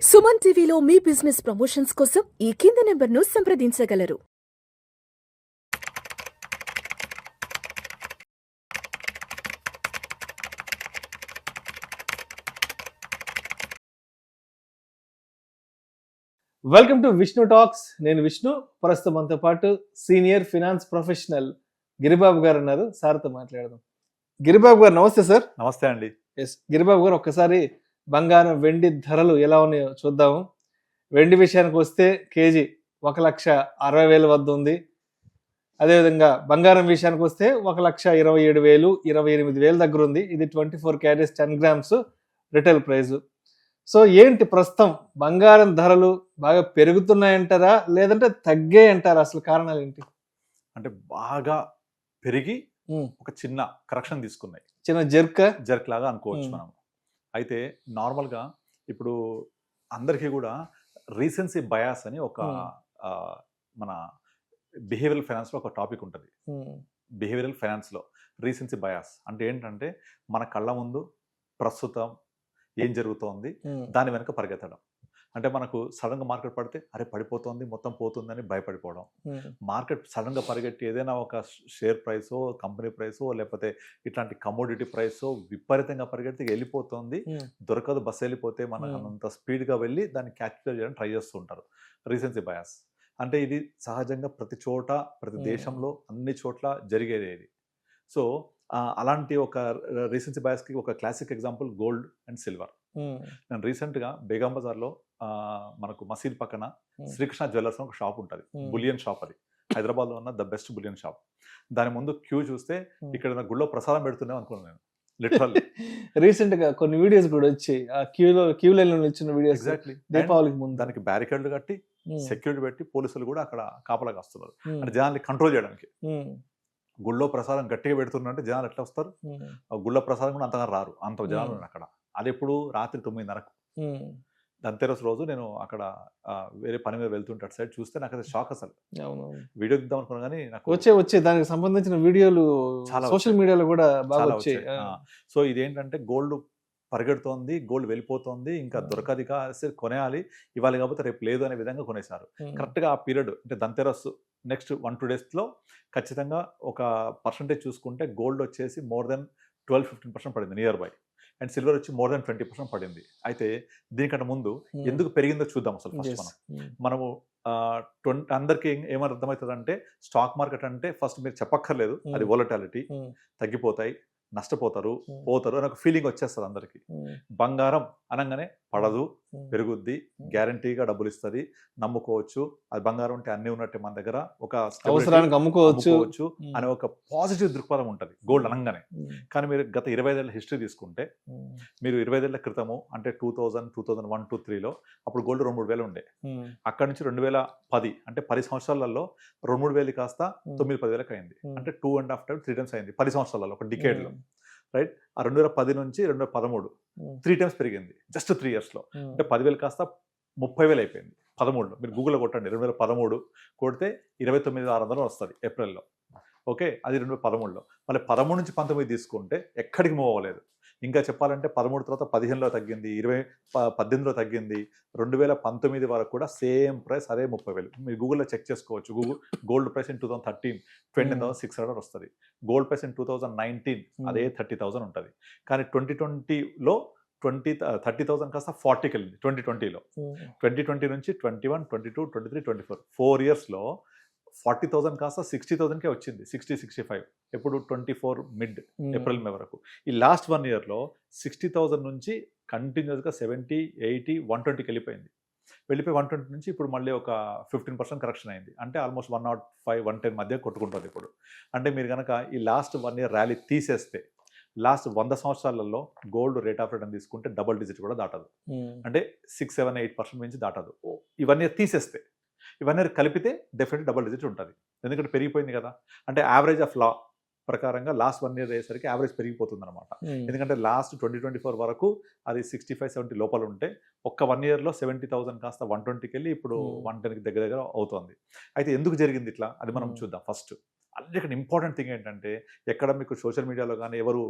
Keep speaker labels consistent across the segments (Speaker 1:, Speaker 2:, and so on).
Speaker 1: సుమన్ టీవీలో మీ business promotions కోసం ఈ కింది నెంబర్ను సంప్రదించగలరు.
Speaker 2: Welcome to Vishnu talks. నేను విష్ణు. ప్రస్తుతం మనతో పాటు సీనియర్ ఫినాన్స్ ప్రొఫెషనల్ గిరిబాబు గారు ఉన్నారు. సార్తో మాట్లాడదాం. గిరిబాబు గారు నమస్తే సార్.
Speaker 3: నమస్తే అండి.
Speaker 2: ఎస్ గిరిబాబు గారు, ఒక్కసారి బంగారం వెండి ధరలు ఎలా ఉన్నాయో చూద్దాము. వెండి విషయానికి వస్తే కేజీ 1,60,000 వద్ద ఉంది. అదేవిధంగా బంగారం విషయానికి వస్తే 1,27,000, 28,000 దగ్గర ఉంది. ఇది 24 carats 10 grams retail price. So ఏంటి ప్రస్తుతం బంగారం ధరలు బాగా పెరుగుతున్నాయంటారా లేదంటే తగ్గాయంటారా? అసలు కారణాలు ఏంటి?
Speaker 3: అంటే బాగా పెరిగి ఒక చిన్న కరెక్షన్ తీసుకున్నాయి,
Speaker 2: చిన్న జర్క్
Speaker 3: లాగా అనుకోవచ్చు మనం. అయితే నార్మల్గా ఇప్పుడు అందరికీ కూడా రీసెన్సీ బయాస్ అని ఒక మన బిహేవియరల్ ఫైనాన్స్లో ఒక టాపిక్ ఉంటుంది. బిహేవియరల్ ఫైనాన్స్లో రీసెన్సీ బయాస్ అంటే ఏంటంటే మన కళ్ళ ముందు ప్రస్తుతం ఏం జరుగుతోంది దాని వెనక పరిగెత్తడం. అంటే మనకు సడన్గా మార్కెట్ పడితే అరే పడిపోతుంది మొత్తం పోతుందని భయపడిపోవడం. మార్కెట్ సడన్గా పరిగెట్టి ఏదైనా ఒక షేర్ ప్రైసో కంపెనీ ప్రైసో లేకపోతే ఇట్లాంటి కమోడిటీ ప్రైసో విపరీతంగా పరిగెడితే వెళ్ళిపోతుంది, దొరకదు, బస్సు వెళ్ళిపోతే మనం అంత స్పీడ్గా వెళ్ళి దాన్ని క్యాప్చర్ చేయడానికి ట్రై చేస్తూ ఉంటారు. రీసెన్సీ బయాస్ అంటే ఇది సహజంగా ప్రతి చోట ప్రతి దేశంలో అన్ని చోట్ల జరిగేది ఇది. సో అలాంటి ఒక రీసెన్సీ బయాస్కి ఒక classic example gold and silver. నేను రీసెంట్గా బేగం బజార్లో మనకు మసీద్ పక్కన శ్రీకృష్ణ జ్యువెలర్స్ ఒక షాప్ ఉంటుంది, బులియన్ షాప్. అది హైదరాబాద్లో ఉన్న ద బెస్ట్ బులియన్ షాప్. దాని ముందు క్యూ చూస్తే ఇక్కడ గుళ్ళో ప్రసాదం పెడుతున్నాం అనుకున్నాను నేను లిటరల్లీ.
Speaker 2: రీసెంట్ గా కొన్ని వీడియోస్ కూడా వచ్చాయి, ఆ క్యూ లైన్ లో నిల్చున్న వీడియోస్.
Speaker 3: ఎగ్జాక్ట్లీ.
Speaker 2: దీపావళికి ముందు
Speaker 3: దానికి బ్యారికేడ్లు కట్టి సెక్యూరిటీ పెట్టి పోలీసులు కూడా అక్కడ కాపలాగా వస్తున్నారు అంటే జనాల్ని కంట్రోల్ చేయడానికి. గుళ్ళో ప్రసాదం గట్టిగా పెడుతున్నట్టు జనాలు ఎట్లా వస్తారు? గుళ్ళో ప్రసాదం కూడా అంతగా రారు, అంత జనాలు ఉన్నారు అక్కడ. అది ఎప్పుడు రాత్రి 9:30కు ధన్తెరస్ రోజు నేను అక్కడ వేరే పని మీద వెళ్తుంటే సైడ్ చూస్తే నాకు అది షాక్. అసలు వీడియో తీద్దాం అనుకున్నా కానీ నాకు
Speaker 2: వచ్చే దానికి సంబంధించిన వీడియోలు చాలా సోషల్ మీడియాలో కూడా బాగా వచ్చాయి.
Speaker 3: సో ఇదేంటంటే గోల్డ్ పరిగెడుతోంది, గోల్డ్ వెళ్ళిపోతుంది, ఇంకా దొరకదిగా కొనేయాలి, ఇవ్వాలి కాకపోతే రేపు లేదు అనే విధంగా కొనేశారు. కరెక్ట్గా ఆ పీరియడ్ అంటే ధన్తెరస్ నెక్స్ట్ 1-2 డేస్లో ఖచ్చితంగా ఒక పర్సంటేజ్ చూసుకుంటే గోల్డ్ వచ్చేసి మోర్ దెన్ 12-15% పడింది నియర్ బై, అండ్ సిల్వర్ వచ్చి మోర్ దెన్ 20% పడింది. అయితే దీనికంటే ముందు ఎందుకు పెరిగిందో చూద్దాం. అసలు ఫస్ట్ మనము అందరికీ ఏమని అర్థమవుతుంది అంటే స్టాక్ మార్కెట్ అంటే ఫస్ట్ మీరు చెప్పక్కర్లేదు, అది వోలటాలిటీ, తగ్గిపోతాయి, నష్టపోతారు, పోతారు అని ఒక ఫీలింగ్ వచ్చేస్తుంది అందరికి. బంగారం అనగానే పడదు, పెరుగుద్ది, గ్యారంటీగా డబ్బులు ఇస్తుంది, నమ్ముకోవచ్చు, అది బంగారం అంటే అన్ని ఉన్నట్టే మన దగ్గర, ఒక
Speaker 2: అవసరానికి అమ్ముకోవచ్చు
Speaker 3: అనే ఒక పాజిటివ్ దృక్పథం ఉంటుంది గోల్డ్ అనగానే. కానీ మీరు గత 25 ఏళ్ళ హిస్టరీ తీసుకుంటే, మీరు 25 ఏళ్ల క్రితము అంటే 2000, 2001, 2003లో అప్పుడు గోల్డ్ 2-3 వేలు ఉండే. అక్కడ నుంచి 2010 అంటే 10 సంవత్సరాలలో 2-3 వేలు కాస్త 9-10 వేలకు అయింది. అంటే 2.5 times 3 times అయింది 10 సంవత్సరాలలో, ఒక డికేడ్లో. రైట్. ఆ 2010 నుంచి 2013 3 times పెరిగింది జస్ట్ 3 yearsలో. అంటే 10,000 కాస్త 30,000 అయిపోయింది 13లో. మీరు గూగుల్లో కొట్టండి 2013 కొడితే 29,600 వస్తుంది ఏప్రిల్లో. ఓకే, అది 2013లో. మళ్ళీ 13 నుంచి 19 తీసుకుంటే ఎక్కడికి మూవ్ అవ్వలేదు. ఇంకా చెప్పాలంటే 13 తర్వాత 15లో తగ్గింది, 18లో తగ్గింది, 2019 వరకు కూడా సేమ్ ప్రైస్ అదే 30,000. మీరు గూగుల్లో చెక్ చేసుకోవచ్చు. గోల్డ్ ప్రైస్ ఇన్ 2013 20,600 వస్తుంది. గోల్డ్ ప్రైస్ ఇన్ 2019 అదే 30,000 ఉంటుంది. కానీ 2020లో 30,000 కాస్త 40కి వెళ్ళింది 2020లో. 2020 నుంచి 21, 22, 23, 24 4 yearsలో 40,000 కాస్త 60,000కే వచ్చింది, 60-65. ఎప్పుడు 24 మిడ్ ఏప్రిల్ మే వరకు. ఈ లాస్ట్ 1 yearలో 60,000 నుంచి కంటిన్యూస్గా 70, 80, 120కి వెళ్ళిపోయి 120 నుంచి ఇప్పుడు మళ్ళీ ఒక 15% కరెక్షన్ అయింది. అంటే ఆల్మోస్ట్ 105, 110 మధ్య కొట్టుకుంటుంది ఇప్పుడు. అంటే మీరు కనుక ఈ లాస్ట్ 1 year ర్యాలీ తీసేస్తే లాస్ట్ 100 సంవత్సరాలలో గోల్డ్ రేట్ ఆఫ్ రిటర్న్ తీసుకుంటే డబుల్ డిజిట్ కూడా దాటదు. అంటే 6, 7, 8% నుంచి దాటదు. ఇవన్నీ తీసేస్తే, ఇవన్నీ కలిపితే డెఫినెట్లీ డబుల్ డిజిట్ ఉంటుంది. ఎందుకంటే పెరిగిపోయింది కదా. అంటే యావరేజ్ ఆఫ్ లా ప్రకారంగా లాస్ట్ 1 year అయ్యేసరికి యావరేజ్ పెరిగిపోతుంది అనమాట. ఎందుకంటే లాస్ట్ 2024 వరకు అది 65-70 లోపల ఉంటే ఒక్క 1 yearలో 70,000 కాస్త 120కి వెళ్ళి ఇప్పుడు 110కి దగ్గర అవుతుంది. అయితే ఎందుకు జరిగింది ఇట్లా అది మనం చూద్దాం. ఫస్ట్ అన్నిటికంటే ఇంపార్టెంట్ థింగ్ ఏంటంటే ఎక్కడ మీకు సోషల్ మీడియాలో కానీ ఎవరు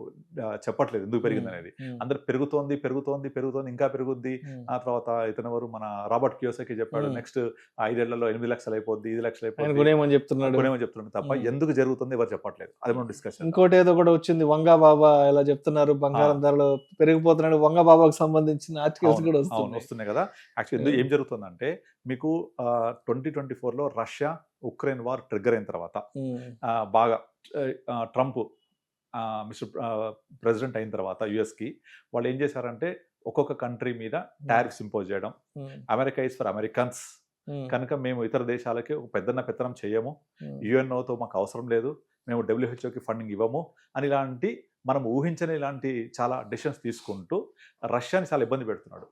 Speaker 3: చెప్పట్లేదు ఎందుకు పెరిగింది అనేది. అందరు పెరుగుతోంది పెరుగుతోంది పెరుగుతోంది ఇంకా పెరుగుద్ది. ఆ తర్వాత ఇతను ఎవరు మన రాబర్ట్ కియోసాకి చెప్పాడు నెక్స్ట్ 5 ఏళ్లలో 8 లక్షలు అయిపోద్ది 5 లక్షలు అయిపోద్ది
Speaker 2: గుణేమని చెప్తున్నాడు
Speaker 3: తప్ప ఎందుకు జరుగుతుంది ఎవరు చెప్పట్లేదు. అది మనం డిస్కషన్.
Speaker 2: ఇంకోటి ఏదో కూడా వచ్చింది, వంగా బాబా ఎలా చెప్తున్నారు బంగారం ధరలు పెరిగిపోతున్నాడు, వంగా బాబాకు సంబంధించిన ఆర్టికల్స్ కూడా
Speaker 3: వస్తున్నాయి కదా. యాక్చువల్లీ ఏం జరుగుతుందంటే మీకు 2024లో రష్యా ఉక్రెయిన్ వార్ ట్రిగ్గర్ అయిన తర్వాత బాగా ట్రంప్ మిస్టర్ ప్రెసిడెంట్ అయిన తర్వాత యుఎస్కి వాళ్ళు ఏం చేశారంటే ఒక్కొక్క కంట్రీ మీద టారిఫ్స్ ఇంపోజ్ చేయడం. అమెరికా ఇస్ ఫర్ అమెరికన్స్ కనుక మేము ఇతర దేశాలకి ఒక పెత్తనం చేయము, యుఎన్ఓతో మాకు అవసరం లేదు, మేము డబ్ల్యూహెచ్ఓకి ఫండింగ్ ఇవ్వము అని ఇలాంటి మనం ఊహించని ఇలాంటి చాలా డెసిషన్స్ తీసుకుంటూ రష్యాని చాలా ఇబ్బంది పెడుతున్నాడు.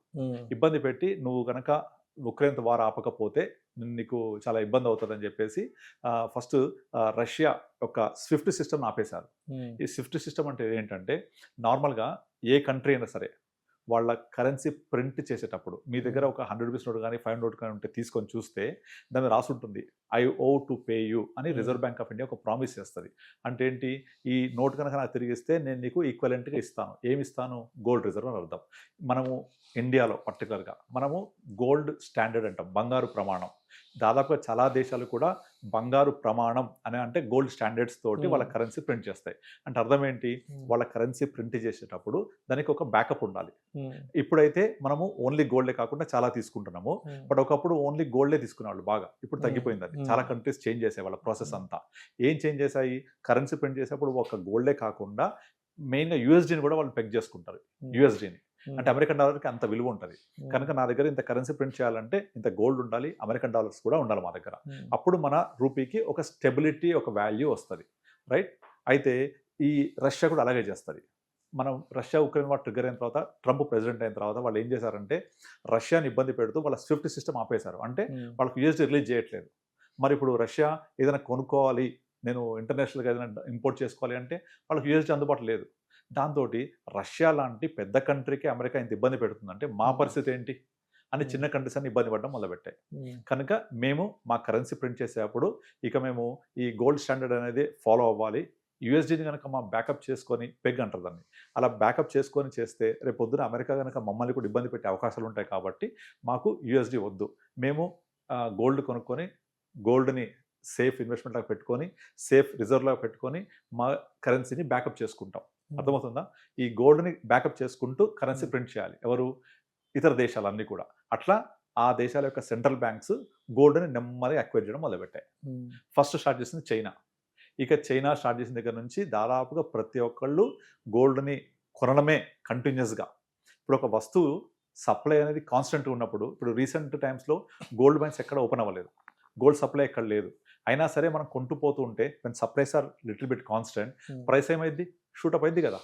Speaker 3: ఇబ్బంది పెట్టి నువ్వు కనుక ఉక్రెయిన్ వార్ ఆపకపోతే నీకు చాలా ఇబ్బంది అవుతుందని చెప్పేసి ఫస్ట్ రష్యా యొక్క స్విఫ్ట్ సిస్టమ్ ఆపేశారు. ఈ స్విఫ్ట్ సిస్టమ్ అంటే ఏంటంటే నార్మల్గా ఏ కంట్రీ అయినా సరే వాళ్ళ కరెన్సీ ప్రింట్ చేసేటప్పుడు మీ దగ్గర ఒక 100 రూపీస్ నోట్ కానీ 5 నోట్ కానీ ఉంటే తీసుకొని చూస్తే దాన్ని రాసి ఉంటుంది I owe to pay you అని రిజర్వ్ బ్యాంక్ ఆఫ్ ఇండియా ఒక ప్రామిస్ చేస్తుంది. అంటే ఏంటి, ఈ నోట్ కనుక నాకు తిరిగిస్తే నేను నీకు ఈక్వలెంట్గా ఇస్తాను. ఏమి ఇస్తాను? గోల్డ్ రిజర్వ్ అని అర్థం. మనము ఇండియాలో పర్టికులర్గా మనము గోల్డ్ స్టాండర్డ్ అంటాం, బంగారు ప్రమాణం. దాదాపుగా చాలా దేశాలు కూడా బంగారు ప్రమాణం అని అంటే గోల్డ్ స్టాండర్డ్స్ తోటి వాళ్ళ కరెన్సీ ప్రింట్ చేస్తాయి. అంటే అర్థం ఏంటి, వాళ్ళ కరెన్సీ ప్రింట్ చేసేటప్పుడు దానికి ఒక బ్యాకప్ ఉండాలి. ఇప్పుడైతే మనము ఓన్లీ గోల్డే కాకుండా చాలా తీసుకుంటున్నాము. బట్ ఒకప్పుడు ఓన్లీ గోల్డే తీసుకునేవాళ్ళు బాగా, ఇప్పుడు తగ్గిపోయింది. అది చాలా కంట్రీస్ చేంజ్ చేసే వాళ్ళ ప్రాసెస్ అంతా. ఏం చేంజ్ చేశాయి, కరెన్సీ ప్రింట్ చేసేప్పుడు ఒక గోల్డే కాకుండా మెయిన్గా యూఎస్డీని కూడా వాళ్ళు పెగ్ చేసుకుంటారు. యూఎస్డీని అంటే అమెరికన్ డాలర్కి అంత విలువ ఉంటుంది కనుక నా దగ్గర ఇంత కరెన్సీ ప్రింట్ చేయాలంటే ఇంత గోల్డ్ ఉండాలి, అమెరికన్ డాలర్స్ కూడా ఉండాలి మా దగ్గర. అప్పుడు మన రూపీకి ఒక స్టెబిలిటీ, ఒక వాల్యూ వస్తుంది, రైట్? అయితే ఈ రష్యా కూడా అలాగే చేస్తుంది. మనం రష్యా ఉక్రెయిన్ వార్ ట్రిగ్గర్ అయిన తర్వాత ట్రంప్ ప్రెసిడెంట్ అయిన తర్వాత వాళ్ళు ఏం చేశారంటే రష్యాని ఇబ్బంది పెడుతూ వాళ్ళ స్విఫ్ట్ సిస్టమ్ ఆపేశారు. అంటే వాళ్ళకి యూఎస్డీ రిలీజ్ చేయట్లేదు. మరి ఇప్పుడు రష్యా ఏదైనా కొనుక్కోవాలి, నేను ఇంటర్నేషనల్గా ఏదైనా ఇంపోర్ట్ చేసుకోవాలి అంటే వాళ్ళకి యూఎస్డీ అందుబాటులో లేదు. దాంతో రష్యా లాంటి పెద్ద కంట్రీకి అమెరికా ఇంత ఇబ్బంది పెడుతుందంటే మా పరిస్థితి ఏంటి అని చిన్న కంట్రీస్ అన్ని ఇబ్బంది పడడం మొదలుపెట్టాయి. కనుక మేము మా కరెన్సీ ప్రింట్ చేసేటప్పుడు ఇక మేము ఈ గోల్డ్ స్టాండర్డ్ అనేది ఫాలో అవ్వాలి. యూఎస్డీని కనుక మా బ్యాకప్ చేసుకొని పెగ్ అంటారు దాన్ని, అలా బ్యాకప్ చేసుకొని చేస్తే రేపు పొద్దున అమెరికా కనుక మమ్మల్ని కూడా ఇబ్బంది పెట్టే అవకాశాలు ఉంటాయి. కాబట్టి మాకు యూఎస్డీ వద్దు, మేము గోల్డ్ కొనుక్కొని గోల్డ్ని సేఫ్ ఇన్వెస్ట్మెంట్ లాగా పెట్టుకొని సేఫ్ రిజర్వ్ లాగా పెట్టుకొని మా కరెన్సీని బ్యాకప్ చేసుకుంటాం. అర్థమవుతుందా? ఈ గోల్డ్ని బ్యాకప్ చేసుకుంటూ కరెన్సీ ప్రింట్ చేయాలి ఎవరు, ఇతర దేశాలన్నీ కూడా. అట్లా ఆ దేశాల యొక్క సెంట్రల్ బ్యాంక్స్ గోల్డ్ని నెమ్మదిగా అక్వైర్ చేయడం మొదలుపెట్టాయి. ఫస్ట్ స్టార్ట్ చేసింది చైనా. ఇక చైనా స్టార్ట్ చేసిన దగ్గర నుంచి దాదాపుగా ప్రతి ఒక్కళ్ళు గోల్డ్ని కొనడమే కంటిన్యూస్గా. ఇప్పుడు ఒక వస్తువు సప్లై అనేది కాన్స్టెంట్గా ఉన్నప్పుడు, ఇప్పుడు రీసెంట్ టైమ్స్లో గోల్డ్ మైన్స్ ఎక్కడ ఓపెన్ అవ్వలేదు, గోల్డ్ సప్లై ఎక్కడ లేదు. అయినా సరే మనం కొంటూ ఉంటే when supplies are little bit constant, price ఏమైంది, షూటప్ అయింది కదా.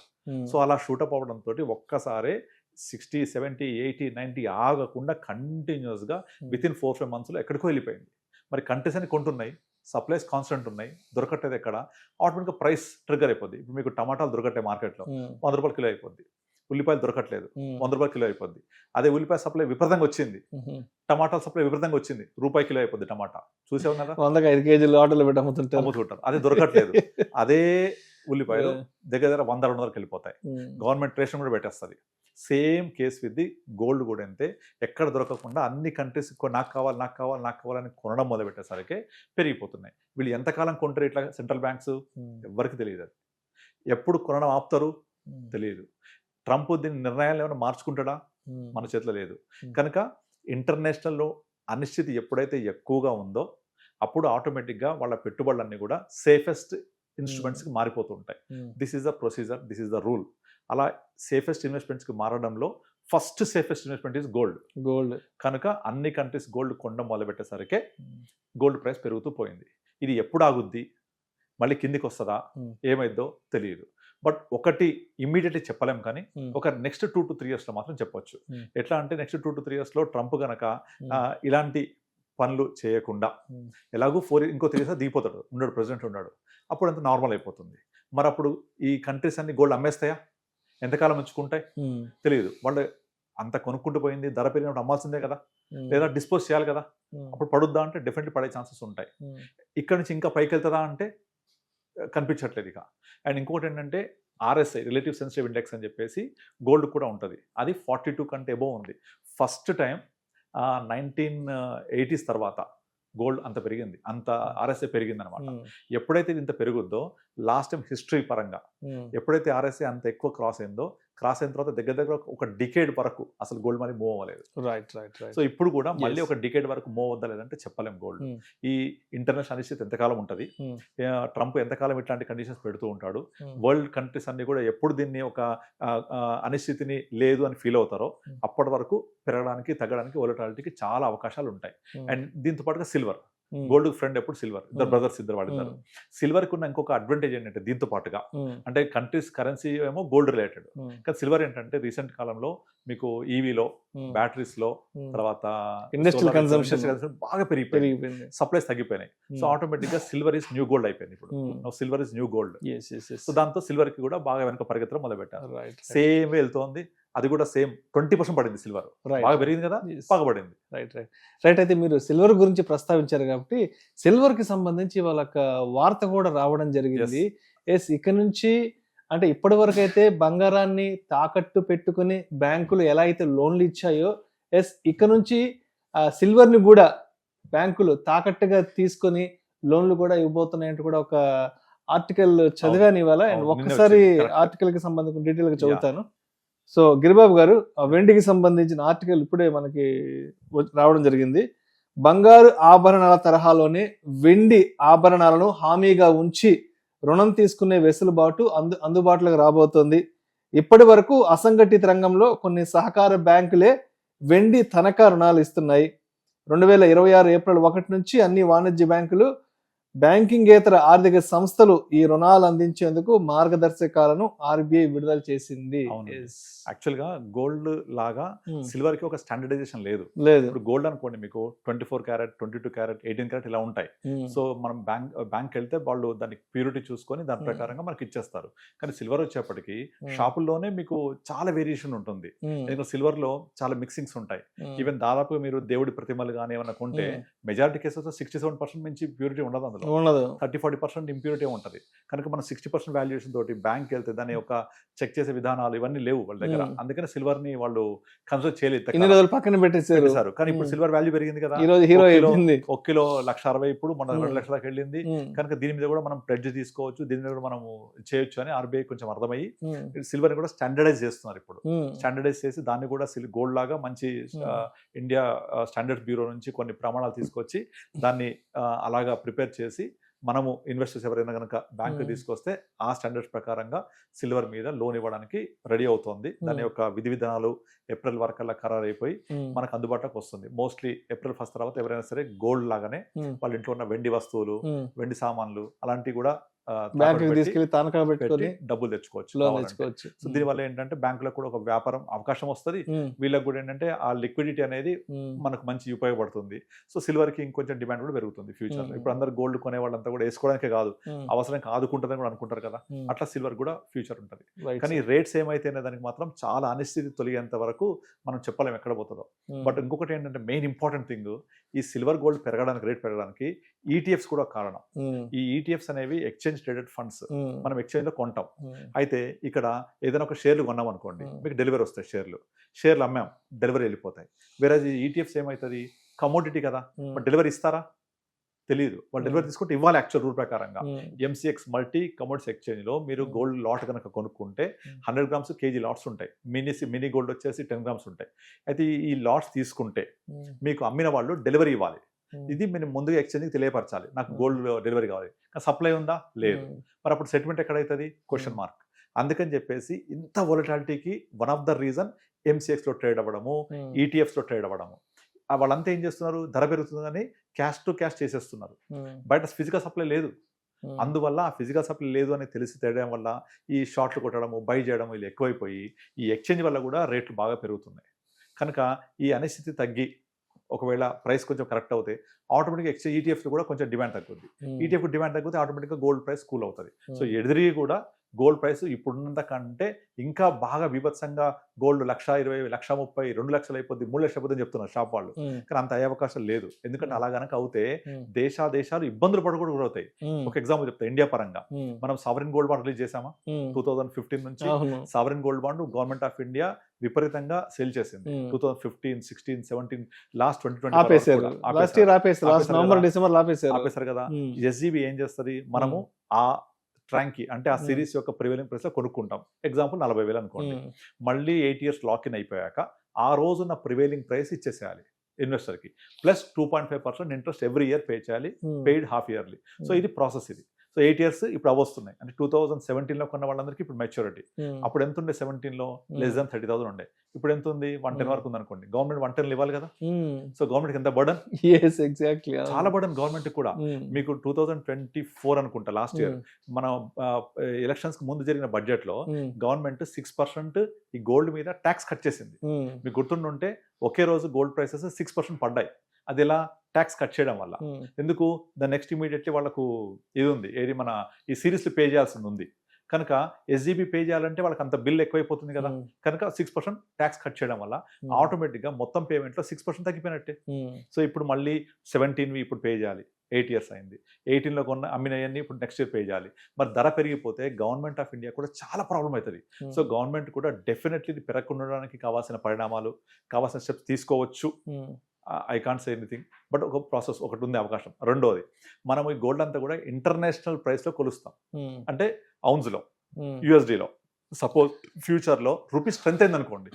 Speaker 3: సో అలా షూటప్ అవ్వడంతో ఒక్కసారి 60, 70, 80, 90 ఆగకుండా కంటిన్యూస్గా వితిన్ 4-5 మంత్స్లో ఎక్కడికో వెళ్ళిపోయింది. మరి కంట్రీస్ అని కొంటున్నాయి, సప్లైస్ కాన్స్టెంట్ ఉన్నాయి, దొరకట్లేదు ఎక్కడ, ఆటోమేటిక్గా ప్రైస్ ట్రిగ్గర్ అయిపోద్ది. ఇప్పుడు మీకు టమాటాలు దొరకట్టే మార్కెట్లో 100 రూపాయలు కిలో అయిపోద్ది, ఉల్లిపాయలు దొరకట్లేదు 100 రూపాయలు కిలో అయిపోద్ది. అదే ఉల్లిపాయ సప్లై విపరీతంగా వచ్చింది, టమాటాల సప్లై విపరీతంగా వచ్చింది, రూపాయి కిలో అయిపోద్ది టమాటా. చూసావు కదా,
Speaker 2: 105 కేజీలు ఆటోలో పెట్టి అమ్ముతుంటారు.
Speaker 3: అదే దొరకట్లేదు. అదే ఉల్లిపాయలు దగ్గర 100-200 వెళ్ళిపోతాయి. గవర్నమెంట్ రేషన్ కూడా పెట్టేస్తుంది. Same case with the gold కూడా అంతే. ఎక్కడ దొరకకుండా అన్ని కంట్రీస్ నాకు కావాలని కొనడం మొదలుపెట్టేసరికి పెరిగిపోతున్నాయి. వీళ్ళు ఎంతకాలం కొంటారు ఇట్లా సెంట్రల్ బ్యాంక్స్, ఎవరికి తెలియదు. అది ఎప్పుడు కొనడం ఆపుతారు తెలియదు. ట్రంప్ దీని నిర్ణయాలు ఏమైనా మార్చుకుంటాడా, మన చేతిలో లేదు. కనుక ఇంటర్నేషనల్లో అనిశ్చితి ఎప్పుడైతే ఎక్కువగా ఉందో అప్పుడు ఆటోమేటిక్గా వాళ్ళ పెట్టుబడులన్నీ కూడా సేఫెస్ట్ ఇన్స్ట్రుమెంట్స్కి మారిపోతూ ఉంటాయి. This is the procedure, this is the rule. అలా సేఫెస్ట్ ఇన్వెస్ట్మెంట్స్కి మారడంలో first safest investment is gold. కనుక అన్ని కంట్రీస్ గోల్డ్ కొనడం మొదలుపెట్టేసరికి గోల్డ్ ప్రైస్ పెరుగుతూ పోయింది. ఇది ఎప్పుడు ఆగుద్ది, మళ్ళీ కిందికి వస్తుందా, ఏమైద్దో తెలియదు. బట్ ఒకటి ఇమ్మీడియట్లీ చెప్పలేం, కానీ ఒక నెక్స్ట్ 2 to 3 years మాత్రం చెప్పొచ్చు. ఎట్లా అంటే నెక్స్ట్ 2 to 3 years ట్రంప్ గనక ఇలాంటి పనులు చేయకుండా, ఎలాగూ ఇంకో 3 years దిగిపోతాడు, ప్రెసిడెంట్ ఉన్నాడు, అప్పుడు అంత నార్మల్ అయిపోతుంది. మరి అప్పుడు ఈ కంట్రీస్ అన్ని గోల్డ్ అమ్మేస్తాయా, ఎంతకాలం ఉంచుకుంటాయి తెలియదు. వాళ్ళు అంత కొనుక్కుంటూ పోయింది, ధర పెరిగినప్పుడు అమ్మాల్సిందే కదా, లేదా డిస్పోజ్ చేయాలి కదా. అప్పుడు పడుద్దా అంటే డెఫినెట్లీ పడే ఛాన్సెస్ ఉంటాయి. ఇక్కడ నుంచి ఇంకా పైకి వెళ్తుందా అంటే కనిపించట్లేదు ఇక. అండ్ ఇంకోటి ఏంటంటే RSI రిలేటివ్ సెన్సిటివ్ ఇండెక్స్ అని చెప్పేసి గోల్డ్ కూడా ఉంటుంది, అది 42 కంటే ఎబోవ్ ఉంది. ఫస్ట్ టైం 1980s తర్వాత గోల్డ్ అంత పెరిగింది, అంత RSI పెరిగింది అనమాట. ఎప్పుడైతే ఇది ఇంత పెరుగుద్దో లాస్ట్ టైం హిస్టరీ పరంగా ఎప్పుడైతే RSI అంత ఎక్కువ క్రాస్ అయిన తర్వాత దగ్గర ఒక డికేడ్ వరకు అసలు గోల్డ్ మనీ మూవ్ అవ్వలేదు.
Speaker 2: రైట్.
Speaker 3: సో ఇప్పుడు కూడా మళ్ళీ ఒక డికేడ్ వరకు మూవ్ అవుద్దా లేదంటే చెప్పలేం గోల్డ్. ఈ ఇంటర్నేషనల్ అనిశ్చితి ఎంతకాలం ఉంటుంది, ట్రంప్ ఎంతకాలం ఇట్లాంటి కండిషన్స్ పెడుతూ ఉంటాడు, వరల్డ్ కంట్రీస్ అన్ని కూడా ఎప్పుడు దీన్ని ఒక అనిశ్చితిని లేదు అని ఫీల్ అవుతారో అప్పటి వరకు పెరగడానికి తగ్గడానికి వోలటాలిటీకి చాలా అవకాశాలు ఉంటాయి. అండ్ దీంతో పాటుగా సిల్వర్, గోల్డ్ ఫ్రెండ్ ఎప్పుడు సిల్వర్, ఇద్దరు బ్రదర్స్ ఇద్దరు వాడిద్దరు. సిల్వర్ కి ఉన్న ఇంకొక అడ్వాంటేజ్ ఏంటంటే దీంతో పాటుగా అంటే కంట్రీస్ కరెన్సీ ఏమో గోల్డ్ రిలేటెడ్, కానీ సిల్వర్ ఏంటంటే రీసెంట్ కాలంలో మీకు ఈవీలో, బ్యాటరీస్ లో, తర్వాత
Speaker 2: ఇండస్ట్రియల్ కన్సంప్షన్
Speaker 3: బాగా పెరిగిపోయింది, సప్లైస్ తగ్గిపోయినాయి. సో ఆటోమేటిక్ గా సిల్వర్ ఇస్ న్యూ గోల్డ్ అయిపోయింది ఇప్పుడు. Silver is new gold. So దాంతో సిల్వర్ కి కూడా బాగా వెనక పరిగెత్తడం మొదలు పెట్టారు. సేమ్ వెళ్తోంది, అది కూడా సేమ్ 20% పడింది సిల్వర్, బాగా పెరిగింది కదా, బాగా పడింది.
Speaker 2: రైట్. అయితే మీరు సిల్వర్ గురించి ప్రస్తావించారు కాబట్టి సిల్వర్ కి సంబంధించి వాళ్ళ వార్త కూడా రావడం జరిగింది. ఇక నుంచి అంటే ఇప్పటి వరకు అయితే బంగారాన్ని తాకట్టు పెట్టుకుని బ్యాంకులు ఎలా అయితే లోన్లు ఇచ్చాయో ఇక నుంచి సిల్వర్ ని కూడా బ్యాంకులు తాకట్టుగా తీసుకొని లోన్లు కూడా ఇవ్వబోతున్నాయంటూ కూడా ఒక ఆర్టికల్ చదివాను ఇవాళ. ఒక్కసారి ఆర్టికల్ కి సంబంధించిన డీటెయిల్ గా చదువుతాను. సో గిరిబాబు గారు, వెండికి సంబంధించిన ఆర్టికల్ ఇప్పుడే మనకి రావడం జరిగింది. బంగారు ఆభరణాల తరహాలోనే వెండి ఆభరణాలను హామీగా ఉంచి రుణం తీసుకునే వెసులుబాటు అందుబాటులోకి రాబోతోంది. ఇప్పటి వరకు అసంఘటిత రంగంలో కొన్ని సహకార బ్యాంకులే వెండి తనఖా రుణాలు ఇస్తున్నాయి. 2026 ఏప్రిల్ 1 నుంచి అన్ని వాణిజ్య బ్యాంకులు, బ్యాంకింగేతర ఆర్థిక సంస్థలు ఈ రుణాలు అందించేందుకు మార్గదర్శకాలను RBI విడుదల చేసింది.
Speaker 3: యాక్చువల్ గా గోల్డ్ లాగా సిల్వర్ కి ఒక స్టాండర్డైజేషన్ లేదు. ఇప్పుడు గోల్డ్ అనుకోండి, మీకు 24 క్యారెట్, 22 క్యారెట్, 18 క్యారెట్ ఇలా ఉంటాయి. సో మనం బ్యాంక్ వెళ్తే వాళ్ళు దాన్ని ప్యూరిటీ చూసుకొని దాని ప్రకారంగా మనకి ఇచ్చేస్తారు. కానీ సిల్వర్ వచ్చేప్పటికి షాపుల్లోనే మీకు చాలా వేరియేషన్ ఉంటుంది. ఎందుకంటే సిల్వర్ లో చాలా మిక్సింగ్స్ ఉంటాయి. ఈవెన్ దాదాపు మీరు దేవుడి ప్రతిమలు కానీ ఏమన్నా కొంటే మెజారిటీ కేసెస్ 67% నుంచి ప్యూరిటీ ఉండదు, అందులో 30-40% ఇంప్యూరిటీ ఉంటుంది. కనుక మనం 60% వాల్యుయేషన్ తోటి బ్యాంక్ వెళ్తే దాన్ని ఒక చెక్ చేసే విధానాలు ఇవన్నీ లేవు వాళ్ళ దగ్గర. అందుకని సిల్వర్ ని వాళ్ళు కన్సిడర్ చేయలేదు,
Speaker 2: పక్కన పెట్టేశారు.
Speaker 3: కానీ ఇప్పుడు సిల్వర్ వాల్యూ పెరిగింది కదా, 1 కిలో 1,60,000 ఇప్పుడు మన 2 లక్షలకు వెళ్ళింది. కనుక దీని మీద కూడా మనం ప్లెడ్జ్ తీసుకోవచ్చు, దీని మీద కూడా మనం చేయొచ్చు అని RBI కొంచెం అర్థమయ్యి సిల్వర్ ని కూడా స్టాండర్డైజ్ చేస్తున్నారు. ఇప్పుడు స్టాండర్డైజ్ చేసి దాన్ని కూడా గోల్డ్ లాగా మంచి ఇండియా స్టాండర్డ్ బ్యూరో నుంచి కొన్ని ప్రమాణాలు తీసుకొచ్చి దాన్ని అలాగా ప్రిపేర్ చేసి మనము ఇన్వెస్టర్స్ ఎవరైనా కనుక బ్యాంకు తీసుకొస్తే ఆ స్టాండర్డ్స్ ప్రకారంగా సిల్వర్ మీద లోన్ ఇవ్వడానికి రెడీ అవుతోంది. దాని యొక్క విధి విధానాలు ఏప్రిల్ వరకల్లా ఖరారు అయిపోయి మనకు అందుబాటులోకి వస్తుంది. మోస్ట్లీ ఏప్రిల్ 1 తర్వాత ఎవరైనా సరే గోల్డ్ లాగానే వాళ్ళ ఇంట్లో ఉన్న వెండి వస్తువులు, వెండి సామాన్లు అలాంటివి కూడా డబ్బులు తెచ్చుకోవచ్చు. సో దీనివల్ల ఏంటంటే బ్యాంకులకు కూడా ఒక వ్యాపారం అవకాశం వస్తుంది, వీళ్ళకి కూడా ఏంటంటే ఆ లిక్విడిటీ అనేది మనకు మంచి ఉపయోగపడుతుంది. సో సిల్వర్ కి ఇంకొంచెం డిమాండ్ కూడా పెరుగుతుంది ఫ్యూచర్ లో. ఇప్పుడు అందరు గోల్డ్ కొనే వాళ్ళంతా కూడా వేసుకోవడానికే కాదు, అవసరానికి ఆదుకుంటుందని కూడా అనుకుంటారు కదా, అట్లా సిల్వర్ కూడా ఫ్యూచర్ ఉంటుంది. కానీ రేట్స్ ఏమైతేనే దానికి మాత్రం చాలా అనిశ్చితి తొలగేంత వరకు మనం చెప్పలేం ఎక్కడ పోతుందో. బట్ ఇంకొకటి ఏంటంటే మెయిన్ ఇంపార్టెంట్ థింగ్, ఈ సిల్వర్ గోల్డ్ పెరగడానికి, రేట్ పెరగడానికి ETFs కూడా కారణం. ఈ ETFs అనేవి ఎక్స్చేంజ్ ట్రేడెడ్ ఫండ్స్, మనం ఎక్స్చేంజ్ లో కొంటాం. అయితే ఇక్కడ ఏదైనా ఒక షేర్లు కొన్నాం అనుకోండి, మీకు డెలివరీ వస్తాయి, షేర్లు అమ్మాం, డెలివరీ వెళ్ళిపోతాయి. వేరే ETFs ఏమవుతుంది, కమోడిటీ కదా, డెలివరీ ఇస్తారా తెలియదు, వాళ్ళు డెలివరీ తీసుకుంటే ఇవ్వాలి యాక్చువల్ రూల్ ప్రకారంగా. MCX మల్టీ కమోడిటీస్ ఎక్స్చేంజ్ లో మీరు గోల్డ్ లాట్ కనుక కొనుక్కుంటే 100 గ్రామ్స్ కేజీ లాట్స్ ఉంటాయి, మినీ గోల్డ్ వచ్చేసి 10 గ్రామ్స్ ఉంటాయి. అయితే ఈ లాట్స్ తీసుకుంటే మీకు అమ్మిన వాళ్ళు డెలివరీ ఇవ్వాలి. ఇది మేము ముందుగా ఎక్స్చేంజ్కి తెలియపరచాలి, నాకు గోల్డ్ డెలివరీ కావాలి. సప్లై ఉందా, లేదు. మరి అప్పుడు సెటిల్మెంట్ ఎక్కడైతుంది, క్వశ్చన్ మార్క్. అందుకని చెప్పేసి ఇంత వోలటాలిటీకి one of the reason MCX లో ట్రేడ్ అవ్వడము, ETFs లో ట్రేడ్ అవ్వడము. వాళ్ళంతా ఏం చేస్తున్నారు, ధర పెరుగుతుందని క్యాష్ టు క్యాష్ చేసేస్తున్నారు. బయట ఫిజికల్ సప్లై లేదు. అందువల్ల ఆ ఫిజికల్ సప్లై లేదు అని తెలిసి తేయడం వల్ల ఈ షార్ట్లు కొట్టడము, బై చేయడము ఇది ఎక్కువైపోయి ఈ ఎక్స్చేంజ్ వల్ల కూడా రేట్లు బాగా పెరుగుతున్నాయి. కనుక ఈ అనిశ్చితి తగ్గి ఒకవేళ ప్రైస్ కొంచెం కరెక్ట్ అవుతే ఆటోమేటిక్గా ETFs కూడా కొంచెం డిమాండ్ తగ్గుద్ది. ETF డిమాండ్ తగ్గితే ఆటోమేటిక్గా గోల్డ్ ప్రైస్ కూల్ అవుతుంది. సో ఎదురు కూడా గోల్డ్ ప్రైస్ ఇప్పుడున్నంత కంటే ఇంకా బాగా బీభత్సంగా గోల్డ్ 1,20,000, 1,30,000, 2 లక్షలు అయిపోద్ది, 3 లక్షలు అయిపోద్ది అని చెప్తున్నారు షాప్ వాళ్ళు. కానీ అంత అయ్యే అవకాశం లేదు. ఎందుకంటే అలా గనక అవుతే దేశాలు ఇబ్బందులు పడకూడదు గురవుతాయి. ఒక ఎగ్జాంపుల్ చెప్తా, ఇండియా పరంగా మనం సావరిన్ గోల్డ్ బాండ్ రిలీజ్ చేసామా 2015 నుంచి. Sovereign gold bond government of India విపరీతంగా సేల్ చేసింది. 2015, 16, 17 లాస్ట్ 2020 ఆపేశారు కదా. ఎస్జీబీ ఏం చేస్తుంది, మనము ఆ ట్రాంకి అంటే ఆ సిరీస్ యొక్క ప్రివైలింగ్ ప్రైస్ లో కొనుక్కుంటాం. ఎగ్జాంపుల్ 40,000 అనుకోండి. మళ్ళీ 8 years లాక్ ఇన్ అయిపోయాక ఆ రోజున్న ప్రివైలింగ్ ప్రైస్ ఇచ్చేసేయాలి ఇన్వెస్టర్ కి, plus 2.5% interest every year pay చేయాలి, పెయిడ్ హాఫ్ ఇయర్లీ. సో ఇది ప్రాసెస్ ఇది. సో 8 years ఇప్పుడు అవస్తున్నాయి. అంటే 2017 లో కొన్న వాళ్ళందరికీ ఇప్పుడు మెచ్యూరిటీ. అప్పుడు ఎంత ఉండే 17 లో లెస్ దాన్ 30,000 ఉండే, ఇప్పుడు ఎంత ఉంది 110 వరకు ఉంది అనుకోండి. గవర్నమెంట్ 110 ఇవ్వాలి కదా. సో గవర్నమెంట్ ఎంత బర్డన్,
Speaker 2: ఎగ్జాక్ట్లీ
Speaker 3: చాలా బర్డన్ గవర్నమెంట్ కూడా. మీకు 2024 అనుకుంటా లాస్ట్ ఇయర్ మన ఎలక్షన్స్ కి ముందు జరిగిన బడ్జెట్ లో గవర్నమెంట్ 6% ఈ గోల్డ్ మీద ట్యాక్స్ కట్ చేసింది. మీకు గుర్తుండుంటే ఒకే రోజు గోల్డ్ ప్రైసెస్ 6% పడ్డాయి. అది ఎలా, ట్యాక్స్ కట్ చేయడం వల్ల. ఎందుకు, ద నెక్స్ట్ ఇమీడియట్లీ వాళ్ళకు ఇది ఉంది, ఏది మన ఈ సిరీస్ పే చేయాల్సింది ఉంది కనుక ఎస్జీబీ పే చేయాలంటే వాళ్ళకి అంత బిల్ ఎక్కువైపోతుంది కదా. కనుక 6% ట్యాక్స్ కట్ చేయడం వల్ల ఆటోమేటిక్ గా మొత్తం పేమెంట్ లో 6% తగ్గిపోయినట్టే. సో ఇప్పుడు మళ్ళీ 17 ఇప్పుడు పే చేయాలి, 8 years అయింది. 18 లో కొన్న అమ్మినవన్నీ ఇప్పుడు నెక్స్ట్ ఇయర్ పే చేయాలి. మరి ధర పెరిగిపోతే గవర్నమెంట్ ఆఫ్ ఇండియా కూడా చాలా ప్రాబ్లం అవుతుంది. సో గవర్నమెంట్ కూడా డెఫినెట్లీ ఇది పెరగకుండడానికి కావాల్సిన పరిణామాలు, కావాల్సిన స్టెప్స్ తీసుకోవచ్చు. I can't say anything, but ఒక ప్రాసెస్ ఒకటి ఉంది, అవకాశం. రెండోది, మనం ఈ గోల్డ్ అంతా కూడా ఇంటర్నేషనల్ ప్రైస్ లో కొలుస్తాం, అంటే ఔన్స్ లో, యుఎస్డిలో. సపోజ్ ఫ్యూచర్ లో రూపీ స్ట్రెంత్ అయింది అనుకోండి,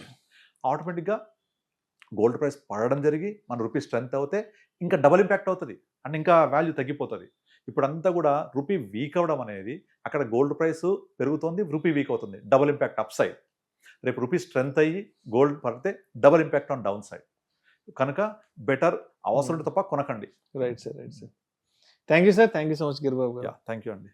Speaker 3: ఆటోమేటిక్ గా గోల్డ్ ప్రైస్ పడడం జరిగి మన రూపీ స్ట్రెంత్ అవుతే ఇంకా డబుల్ ఇంపాక్ట్ అవుతుంది, అండ్ ఇంకా వాల్యూ తగ్గిపోతుంది. ఇప్పుడంతా కూడా రూపీ వీక్ అవ్వడం అనేది, అక్కడ గోల్డ్ ప్రైస్ పెరుగుతోంది, రూపీ వీక్ అవుతుంది, డబుల్ ఇంపాక్ట్ అప్ సైడ్. రేపు రూపీ స్ట్రెంత్ అయ్యి గోల్డ్ పడితే double impact on down side. కనుక బెటర్ అవసరం తప్ప కొనకండి.
Speaker 2: Right sir. Thank you sir, thank you so much Giribabu గారు.
Speaker 3: థ్యాంక్ యూ అండి.